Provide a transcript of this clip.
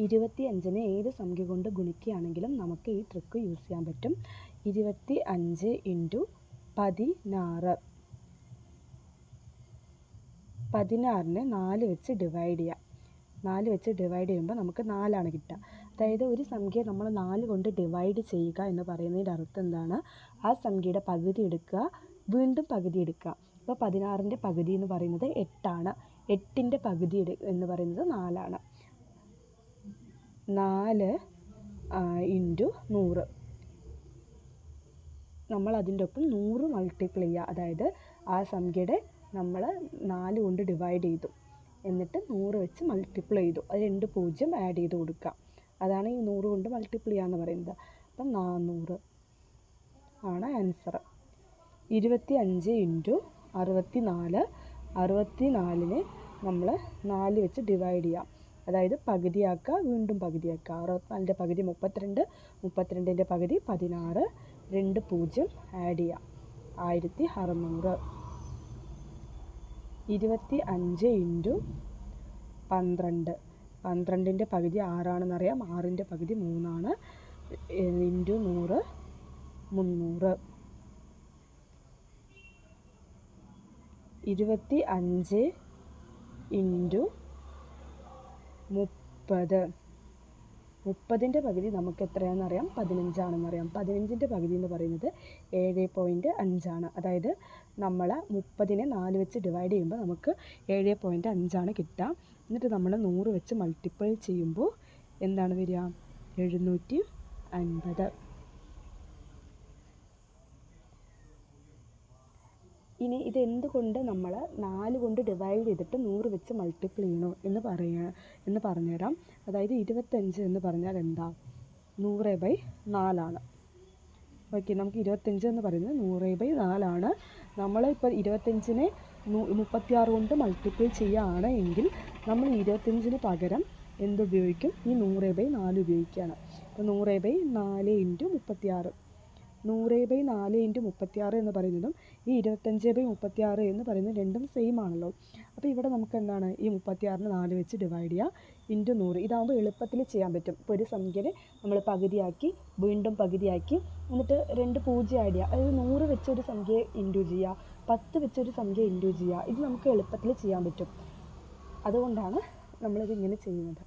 25നെ ഏത് സംഖ്യ കൊണ്ട് ഗുണിക്കുകയാണെങ്കിലും നമുക്ക് ഈ ട്രിക്ക് യൂസ് ചെയ്യാൻ പറ്റും. 25 × 16. 16നെ 4 വെച്ച് ഡിവൈഡ് ചെയ്യാം. 4 വെച്ച് ഡിവൈഡ് ചെയ്യുമ്പോൾ നമുക്ക് 4 കിട്ടുക. അതായത് ഒരു സംഖ്യ നമ്മൾ 4 കൊണ്ട് ഡിവൈഡ് ചെയ്യുക എന്ന് പറയുന്നതിൻ്റെ അർത്ഥം എന്താണ്? ആ സംഖ്യയുടെ പകുതി എടുക്കുക, വീണ്ടും പകുതി എടുക്കുക. അപ്പോൾ 16ൻ്റെ പകുതി എന്ന് പറയുന്നത് 8 ആണ്. 8ൻ്റെ പകുതി എന്ന് പറയുന്നത് 4 ആണ്. 4 × 100. നമ്മൾ അതിൻ്റെ ഒപ്പം 100 മൾട്ടിപ്ലൈ ചെയ്യുക. അതായത് ആ സംഖ്യയുടെ നമ്മൾ 4 കൊണ്ട് ഡിവൈഡ് ചെയ്തു, എന്നിട്ട് 100 വെച്ച് മൾട്ടിപ്ലൈ ചെയ്തു. അത് 2 0 ആഡ് ചെയ്ത് കൊടുക്കുക. അതാണ് ഈ 100 കൊണ്ട് മൾട്ടിപ്ലൈ ചെയ്യുക എന്ന് പറയുന്നത്. അപ്പം 400 ആണ് ആൻസർ. 25 × 64. 64നെ നമ്മൾ 4 വെച്ച് ഡിവൈഡ് ചെയ്യാം. അതായത് പകുതിയാക്കുക, വീണ്ടും പകുതിയാക്കുക. 64ൻ്റെ പകുതി 32, 32ൻ്റെ പകുതി 16, 2 0 ആഡ് ചെയ്യാം. 1600. 25 × 12. 12ൻ്റെ പകുതി 6 ആണെന്നറിയാം. 6ൻ്റെ പകുതി 3 ആണ്. × 100 300. 25 × 30. 30ൻ്റെ പകുതി നമുക്ക് എത്രയാണെന്നറിയാം? 15 ആണെന്നറിയാം. 15ൻ്റെ പകുതി എന്ന് പറയുന്നത് 7.5 ആണ്. അതായത് നമ്മൾ 30നെ 4 വെച്ച് ഡിവൈഡ് ചെയ്യുമ്പോൾ നമുക്ക് 7.5 ആണ് കിട്ടുക. എന്നിട്ട് നമ്മൾ 100 വെച്ച് മൾട്ടിപ്ലൈ ചെയ്യുമ്പോൾ എന്താണ് വരിക? 750. ഇനി ഇതെന്തുകൊണ്ട് നമ്മൾ 4 കൊണ്ട് ഡിവൈഡ് ചെയ്തിട്ട് 100 വെച്ച് മൾട്ടിപ്ലൈ ചെയ്യണോ എന്ന് പറഞ്ഞുതരാം. അതായത് 25 എന്ന് പറഞ്ഞാൽ എന്താ? 100/4 ആണ്. ഓക്കെ, നമുക്ക് 25 എന്ന് പറയുന്നത് 100/4 ആണ്. നമ്മൾ ഇപ്പോൾ 25നെ 36 കൊണ്ട് മൾട്ടിപ്ലൈ ചെയ്യുകയാണ് എങ്കിൽ നമ്മൾ 25ന് പകരം എന്തുപയോഗിക്കും? ഈ 100/4 ഉപയോഗിക്കുകയാണ്. അപ്പോൾ 100/4 × 36. 100/4 × 36 എന്ന് പറയുന്നതും ഈ 25/36 എന്ന് പറയുന്നത് രണ്ടും സെയിം ആണല്ലോ. അപ്പോൾ ഇവിടെ നമുക്ക് എന്താണ്? ഈ 36നെ 4 വെച്ച് ഡിവൈഡ് ചെയ്യുക, × 100. ഇതാകുമ്പോൾ എളുപ്പത്തിൽ ചെയ്യാൻ പറ്റും. ഇപ്പോൾ ഒരു സംഖ്യനെ നമ്മൾ പകുതിയാക്കി, വീണ്ടും പകുതിയാക്കി, എന്നിട്ട് 2 0 ആഡ് ചെയ്യുക. അതായത് 100 വെച്ചൊരു സംഖ്യയെ ഇൻറ്റു ചെയ്യുക, 10 വെച്ചൊരു സംഖ്യ ഇൻറ്റു ചെയ്യുക. ഇത് നമുക്ക് എളുപ്പത്തിൽ ചെയ്യാൻ പറ്റും. അതുകൊണ്ടാണ് നമ്മളിത് ഇങ്ങനെ ചെയ്യുന്നത്.